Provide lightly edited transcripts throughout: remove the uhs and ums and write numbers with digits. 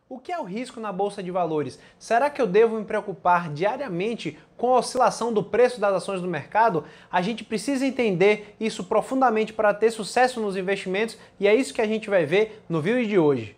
O que é o risco na Bolsa de Valores? Será que eu devo me preocupar diariamente com a oscilação do preço das ações do mercado? A gente precisa entender isso profundamente para ter sucesso nos investimentos e é isso que a gente vai ver no vídeo de hoje.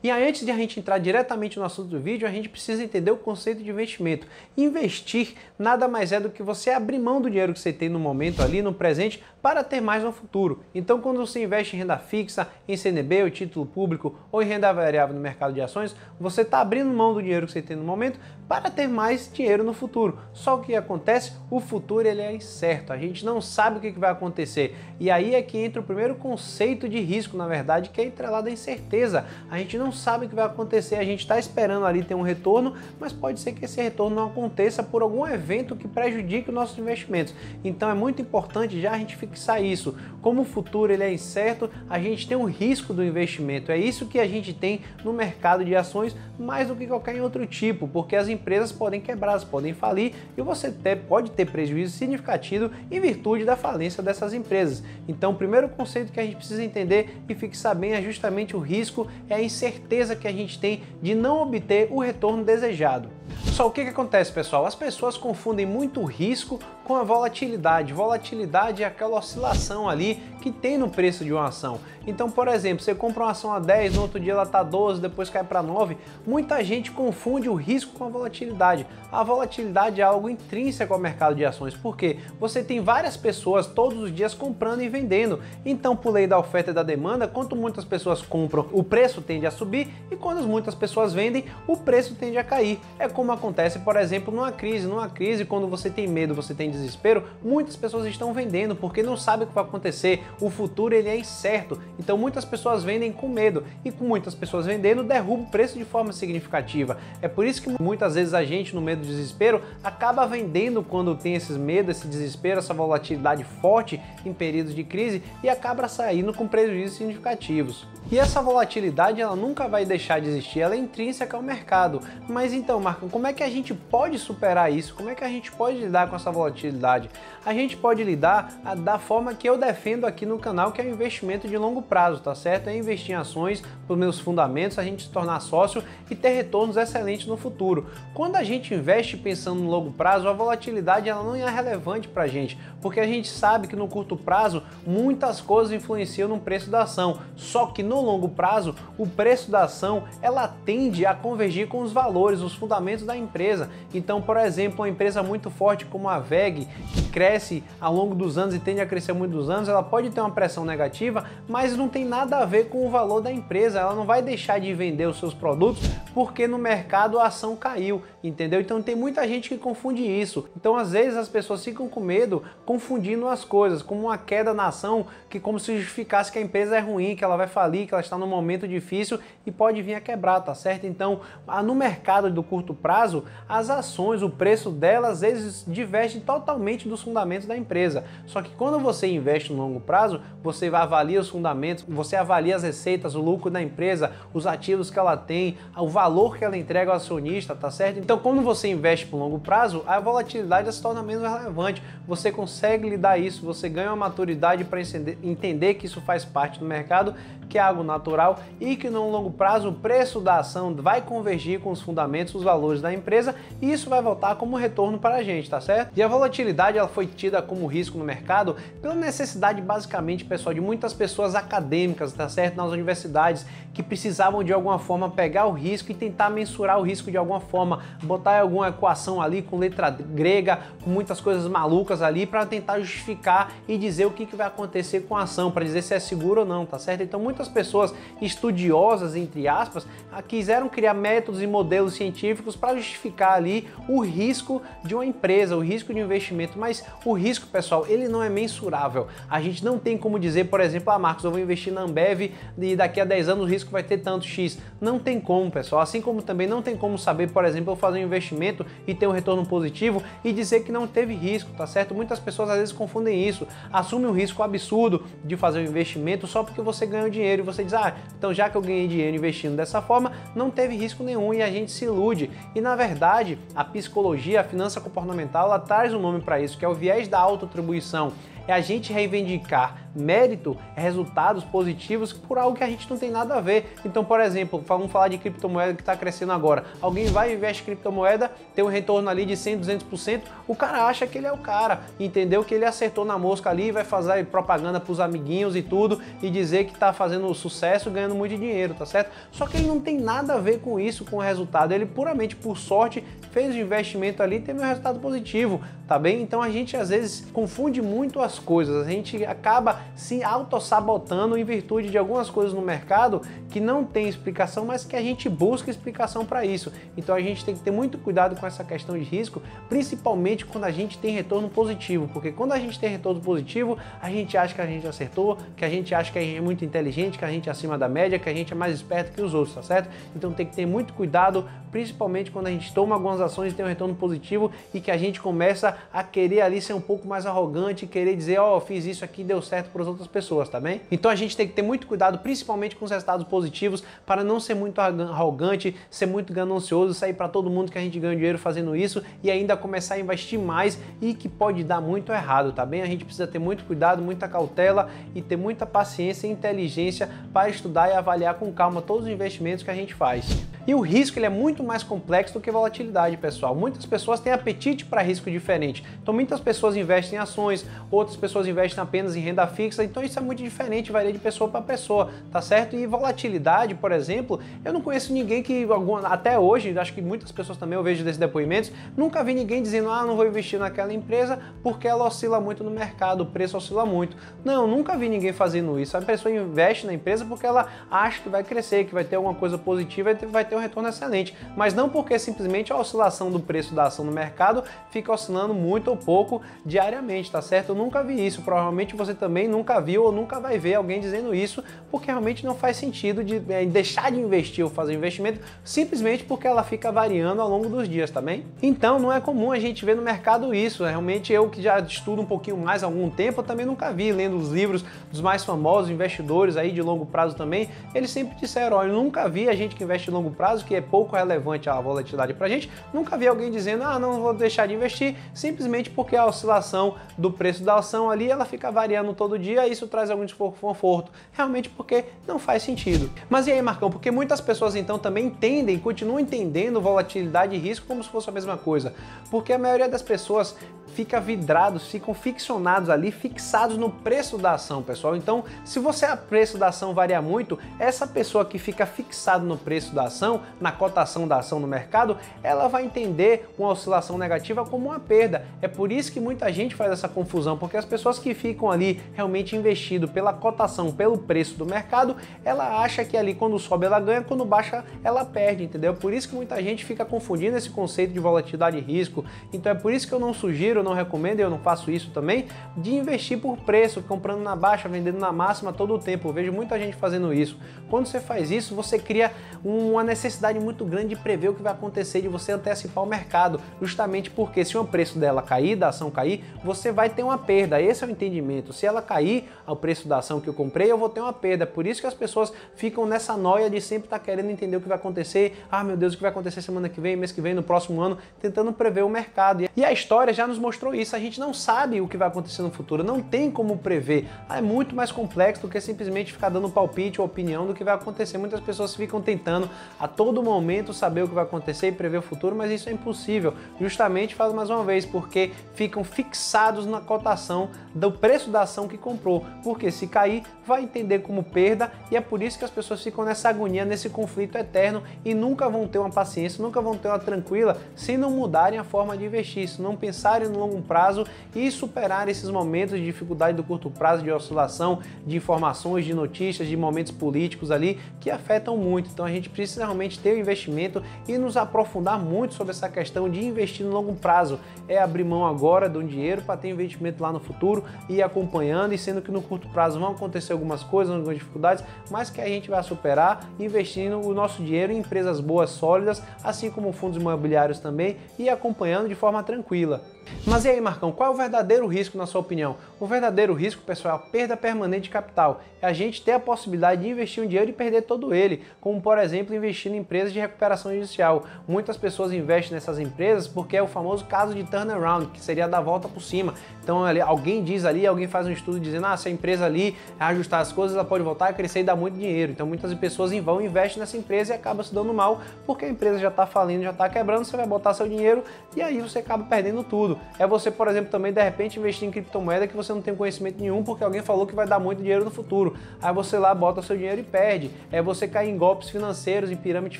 E aí, antes de a gente entrar diretamente no assunto do vídeo, a gente precisa entender o conceito de investimento. Investir nada mais é do que você abrir mão do dinheiro que você tem no momento ali, no presente, para ter mais no futuro. Então, quando você investe em renda fixa, em CNB, ou título público, ou em renda variável no mercado de ações, você está abrindo mão do dinheiro que você tem no momento para ter mais dinheiro no futuro. Só o que acontece? O futuro ele é incerto, a gente não sabe o que vai acontecer. E aí é que entra o primeiro conceito de risco, na verdade, que é entrelado à incerteza. A gente não sabe o que vai acontecer, a gente está esperando ali ter um retorno, mas pode ser que esse retorno não aconteça por algum evento que prejudique os nossos investimentos. Então é muito importante já a gente fixar isso. Como o futuro ele é incerto, a gente tem um risco do investimento. É isso que a gente tem no mercado de ações, mais do que qualquer outro tipo, porque as empresas podem quebrar, elas podem falir e você pode ter prejuízo significativo em virtude da falência dessas empresas. Então o primeiro conceito que a gente precisa entender e fixar bem é justamente o risco, é a incerteza que a gente tem de não obter o retorno desejado. Só o que acontece, pessoal? As pessoas confundem muito o risco com a volatilidade. Volatilidade é aquela oscilação ali que tem no preço de uma ação. Então, por exemplo, você compra uma ação a 10, no outro dia ela está 12, depois cai para 9. Muita gente confunde o risco com a volatilidade. A volatilidade é algo intrínseco ao mercado de ações, porque você tem várias pessoas todos os dias comprando e vendendo. Então, por lei da oferta e da demanda, quanto muitas pessoas compram, o preço tende a subir, e quando muitas pessoas vendem, o preço tende a cair. É como acontece, por exemplo, numa crise. Numa crise, quando você tem medo, você tem desespero, muitas pessoas estão vendendo porque não sabem o que vai acontecer. O futuro ele é incerto. Então muitas pessoas vendem com medo e com muitas pessoas vendendo derruba o preço de forma significativa. É por isso que muitas vezes a gente no medo do desespero acaba vendendo quando tem esses medos, esse desespero, essa volatilidade forte em períodos de crise e acaba saindo com prejuízos significativos. E essa volatilidade ela nunca vai deixar de existir, ela é intrínseca ao mercado. Mas então, Marco, como é que a gente pode superar isso? Como é que a gente pode lidar com essa volatilidade? A gente pode lidar da forma que eu defendo aqui no canal, que é o investimento de longo prazo, tá certo? É investir em ações para os meus fundamentos, a gente se tornar sócio e ter retornos excelentes no futuro. Quando a gente investe pensando no longo prazo, a volatilidade ela não é relevante para a gente, porque a gente sabe que no curto prazo muitas coisas influenciam no preço da ação, só que no longo prazo o preço da ação ela tende a convergir com os valores, os fundamentos da empresa. Então, por exemplo, uma empresa muito forte como a WEG, que cresce ao longo dos anos e tende a crescer muito dos anos, ela pode ter uma pressão negativa, mas não tem nada a ver com o valor da empresa, ela não vai deixar de vender os seus produtos porque no mercado a ação caiu, entendeu? Então tem muita gente que confunde isso. Então às vezes as pessoas ficam com medo confundindo as coisas, como uma queda na ação, que como se justificasse que a empresa é ruim, que ela vai falir, que ela está num momento difícil e pode vir a quebrar, tá certo? Então no mercado do curto prazo, as ações, o preço delas às vezes diverge totalmente dos fundamentos da empresa. Só que quando você investe no longo prazo, você avalia os fundamentos, você avalia as receitas, o lucro da empresa, os ativos que ela tem, o valor que ela entrega ao acionista, tá certo? Então, quando você investe por longo prazo, a volatilidade se torna menos relevante. Você consegue lidar isso, você ganha uma maturidade para entender que isso faz parte do mercado, que é algo natural e que no longo prazo o preço da ação vai convergir com os fundamentos, os valores da empresa e isso vai voltar como retorno para a gente, tá certo? E a volatilidade ela foi tida como risco no mercado pela necessidade basicamente, pessoal, de muitas pessoas acadêmicas, tá certo? Nas universidades que precisavam de alguma forma pegar o risco e tentar mensurar o risco de alguma forma, botar alguma equação ali com letra grega, com muitas coisas malucas ali para tentar justificar e dizer o que vai acontecer com a ação, para dizer se é seguro ou não, tá certo? Então muitas pessoas estudiosas, entre aspas, quiseram criar métodos e modelos científicos para justificar ali o risco de uma empresa, o risco de investimento, mas o risco, pessoal, ele não é mensurável. A gente não tem como dizer, por exemplo, Marcos, eu vou investir na Ambev e daqui a 10 anos o risco vai ter tanto X. Não tem como, pessoal. Assim como também não tem como saber, por exemplo, eu fazer um investimento e ter um retorno positivo e dizer que não teve risco, tá certo? Muitas pessoas às vezes confundem isso, assumem um risco absurdo de fazer um investimento só porque você ganhou dinheiro e você diz, então já que eu ganhei dinheiro investindo dessa forma, não teve risco nenhum e a gente se ilude. E na verdade, a psicologia, a finança comportamental, ela traz um nome para isso, que é o viés da autoatribuição. é a gente reivindicar mérito, resultados positivos por algo que a gente não tem nada a ver. Então, por exemplo, vamos falar de criptomoeda que está crescendo agora. Alguém vai e investe em criptomoeda, tem um retorno ali de 100%, 200%, o cara acha que ele é o cara, entendeu? Que ele acertou na mosca ali, vai fazer propaganda para os amiguinhos e tudo, e dizer que está fazendo sucesso, ganhando muito dinheiro, tá certo? Só que ele não tem nada a ver com isso, com o resultado. Ele puramente por sorte fez o investimento ali e teve um resultado positivo, tá bem? Então a gente às vezes confunde muito as coisas, a gente acaba se auto-sabotando em virtude de algumas coisas no mercado que não tem explicação, mas que a gente busca explicação para isso. Então a gente tem que ter muito cuidado com essa questão de risco, principalmente quando a gente tem retorno positivo, porque quando a gente tem retorno positivo, a gente acha que a gente acertou, que a gente acha que a gente é muito inteligente, que a gente é acima da média, que a gente é mais esperto que os outros, tá certo? Então tem que ter muito cuidado, principalmente quando a gente toma algumas ações e tem um retorno positivo e que a gente começa a querer ali ser um pouco mais arrogante, querer dizer, ó, fiz isso aqui, deu certo para as outras pessoas, tá bem? Então a gente tem que ter muito cuidado, principalmente com os resultados positivos, para não ser muito arrogante, ser muito ganancioso, sair para todo mundo que a gente ganha dinheiro fazendo isso e ainda começar a investir mais e que pode dar muito errado, tá bem? A gente precisa ter muito cuidado, muita cautela e ter muita paciência e inteligência para estudar e avaliar com calma todos os investimentos que a gente faz. E o risco ele é muito mais complexo do que volatilidade, pessoal. Muitas pessoas têm apetite para risco diferente. Então muitas pessoas investem em ações, outras pessoas investem apenas em renda fixa. Então isso é muito diferente, varia de pessoa para pessoa, tá certo? E volatilidade, por exemplo, eu não conheço ninguém que, até hoje, acho que muitas pessoas também eu vejo desses depoimentos, nunca vi ninguém dizendo, ah, não vou investir naquela empresa porque ela oscila muito no mercado, o preço oscila muito. Não, nunca vi ninguém fazendo isso. A pessoa investe na empresa porque ela acha que vai crescer, que vai ter alguma coisa positiva e vai ter um retorno excelente, mas não porque simplesmente a oscilação do preço da ação no mercado fica oscilando muito ou pouco diariamente, tá certo? Eu nunca vi isso, provavelmente você também nunca viu ou nunca vai ver alguém dizendo isso, porque realmente não faz sentido de deixar de investir ou fazer investimento simplesmente porque ela fica variando ao longo dos dias, tá bem? Então não é comum a gente ver no mercado isso, realmente eu que já estudo um pouquinho mais há algum tempo, eu também nunca vi, lendo os livros dos mais famosos investidores aí de longo prazo também, eles sempre disseram, olha, eu nunca vi a gente que investe de longo prazo, que é pouco relevante a volatilidade pra gente, nunca vi alguém dizendo, ah, não vou deixar de investir, simplesmente porque a oscilação do preço da ação ali, ela fica variando todo dia, e isso traz algum desconforto, realmente porque não faz sentido. Mas e aí, Marcão, porque muitas pessoas então também entendem, continuam entendendo volatilidade e risco como se fosse a mesma coisa, porque a maioria das pessoas fica vidrados, ficam ficcionados ali, fixados no preço da ação, pessoal. Então, se o preço da ação varia muito, essa pessoa que fica fixado no preço da ação, na cotação da ação no mercado, ela vai entender uma oscilação negativa como uma perda. É por isso que muita gente faz essa confusão, porque as pessoas que ficam ali realmente investido pela cotação, pelo preço do mercado, ela acha que ali quando sobe ela ganha, quando baixa ela perde, entendeu? Por isso que muita gente fica confundindo esse conceito de volatilidade e risco. Então é por isso que eu não sugiro, eu não recomendo, eu não faço isso também, de investir por preço, comprando na baixa, vendendo na máxima todo o tempo. Eu vejo muita gente fazendo isso. Quando você faz isso, você cria uma necessidade muito grande de prever o que vai acontecer, de você antecipar o mercado, justamente porque se o preço dela cair, da ação cair, você vai ter uma perda. Esse é o entendimento. Se ela cair ao preço da ação que eu comprei, eu vou ter uma perda. Por isso que as pessoas ficam nessa noia de sempre estar querendo entender o que vai acontecer. Ah, meu Deus, o que vai acontecer semana que vem, mês que vem, no próximo ano, tentando prever o mercado. E a história já nos mostrou isso. A gente não sabe o que vai acontecer no futuro, não tem como prever. É muito mais complexo do que simplesmente ficar dando palpite ou opinião do que vai acontecer. Muitas pessoas ficam tentando a todo momento saber o que vai acontecer e prever o futuro, mas isso é impossível. Justamente, falo mais uma vez, porque ficam fixados na cotação do preço da ação que comprou. Porque se cair, vai entender como perda, e é por isso que as pessoas ficam nessa agonia, nesse conflito eterno e nunca vão ter uma paciência, nunca vão ter uma tranquila se não mudarem a forma de investir, se não pensarem no longo prazo e superar esses momentos de dificuldade do curto prazo, de oscilação, de informações, de notícias, de momentos políticos ali que afetam muito. Então a gente precisa realmente ter o investimento e nos aprofundar muito sobre essa questão de investir no longo prazo. É abrir mão agora de um dinheiro para ter investimento lá no futuro e ir acompanhando, e sendo que no curto prazo vão acontecer algumas coisas, algumas dificuldades, mas que a gente vai superar investindo o nosso dinheiro em empresas boas, sólidas, assim como fundos imobiliários também, e acompanhando de forma tranquila. Mas e aí, Marcão, qual é o verdadeiro risco na sua opinião? O verdadeiro risco, pessoal, é a perda permanente de capital. É a gente ter a possibilidade de investir um dinheiro e perder todo ele, como por exemplo investir em empresas de recuperação judicial. Muitas pessoas investem nessas empresas porque é o famoso caso de turnaround, que seria dar a volta por cima. Então alguém diz ali, alguém faz um estudo dizendo, se a empresa ali ajustar as coisas, ela pode voltar a crescer e dar muito dinheiro. Então muitas pessoas vão investir nessa empresa e acabam se dando mal porque a empresa já está falindo, já está quebrando, você vai botar seu dinheiro e aí você acaba perdendo tudo. É você, por exemplo, também de repente investir em criptomoeda que você não tem conhecimento nenhum porque alguém falou que vai dar muito dinheiro no futuro. Aí você lá bota o seu dinheiro e perde. É você cair em golpes financeiros, em pirâmide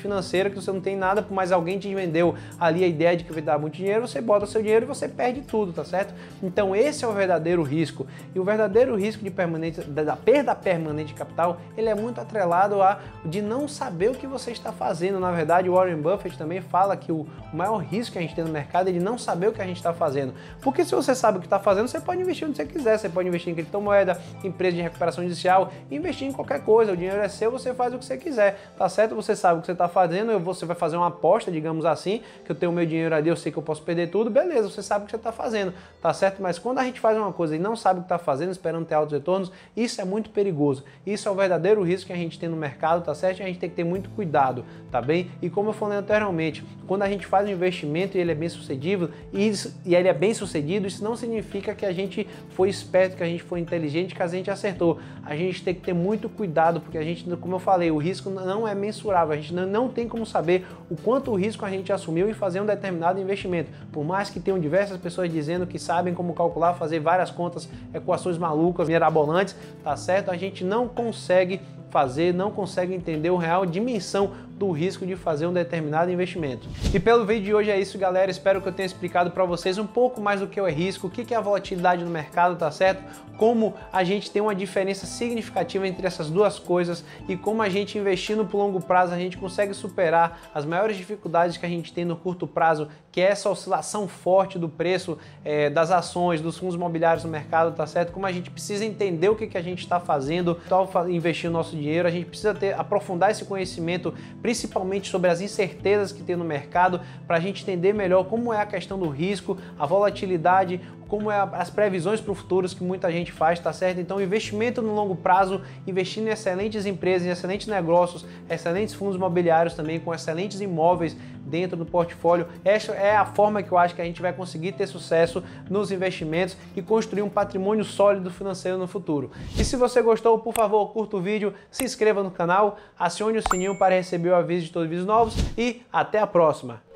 financeira que você não tem nada, mas alguém te vendeu ali a ideia de que vai dar muito dinheiro, você bota o seu dinheiro e você perde tudo, tá certo? Então esse é o verdadeiro risco. E o verdadeiro risco da perda permanente de capital, ele é muito atrelado de não saber o que você está fazendo. Na verdade, o Warren Buffett também fala que o maior risco que a gente tem no mercado é de não saber o que a gente está fazendo. Porque se você sabe o que está fazendo, você pode investir onde você quiser. Você pode investir em criptomoeda, empresa de recuperação judicial, investir em qualquer coisa. O dinheiro é seu, você faz o que você quiser, tá certo? Você sabe o que você está fazendo, você vai fazer uma aposta, digamos assim, que eu tenho meu dinheiro ali, eu sei que eu posso perder tudo, beleza, você sabe o que você está fazendo, tá certo? Mas quando a gente faz uma coisa e não sabe o que está fazendo, esperando ter altos retornos, isso é muito perigoso. Isso é o verdadeiro risco que a gente tem no mercado, tá certo? E a gente tem que ter muito cuidado, tá bem? E como eu falei anteriormente, quando a gente faz um investimento e ele é bem sucedido, isso não significa que a gente foi esperto, que a gente foi inteligente, que a gente acertou. A gente tem que ter muito cuidado, porque a gente, como eu falei, o risco não é mensurável, a gente não tem como saber o quanto o risco a gente assumiu em fazer um determinado investimento. Por mais que tenham diversas pessoas dizendo que sabem como calcular, fazer várias contas, equações malucas, mirabolantes, tá certo? A gente não consegue entender a real dimensão do risco de fazer um determinado investimento. E pelo vídeo de hoje é isso, galera. Espero que eu tenha explicado para vocês um pouco mais do que é risco, o que é a volatilidade no mercado, tá certo? Como a gente tem uma diferença significativa entre essas duas coisas e como a gente investindo por longo prazo a gente consegue superar as maiores dificuldades que a gente tem no curto prazo, que é essa oscilação forte do preço das ações, dos fundos imobiliários no mercado, tá certo? Como a gente precisa entender o que a gente está fazendo ao investir o nosso dinheiro, a gente precisa aprofundar esse conhecimento, principalmente sobre as incertezas que tem no mercado, para a gente entender melhor como é a questão do risco, a volatilidade, como é as previsões para o futuro que muita gente faz, tá certo? Então, investimento no longo prazo, investindo em excelentes empresas, em excelentes negócios, excelentes fundos imobiliários também, com excelentes imóveis dentro do portfólio. Essa é a forma que eu acho que a gente vai conseguir ter sucesso nos investimentos e construir um patrimônio sólido financeiro no futuro. E se você gostou, por favor, curta o vídeo, se inscreva no canal, acione o sininho para receber o aviso de todos os vídeos novos e até a próxima!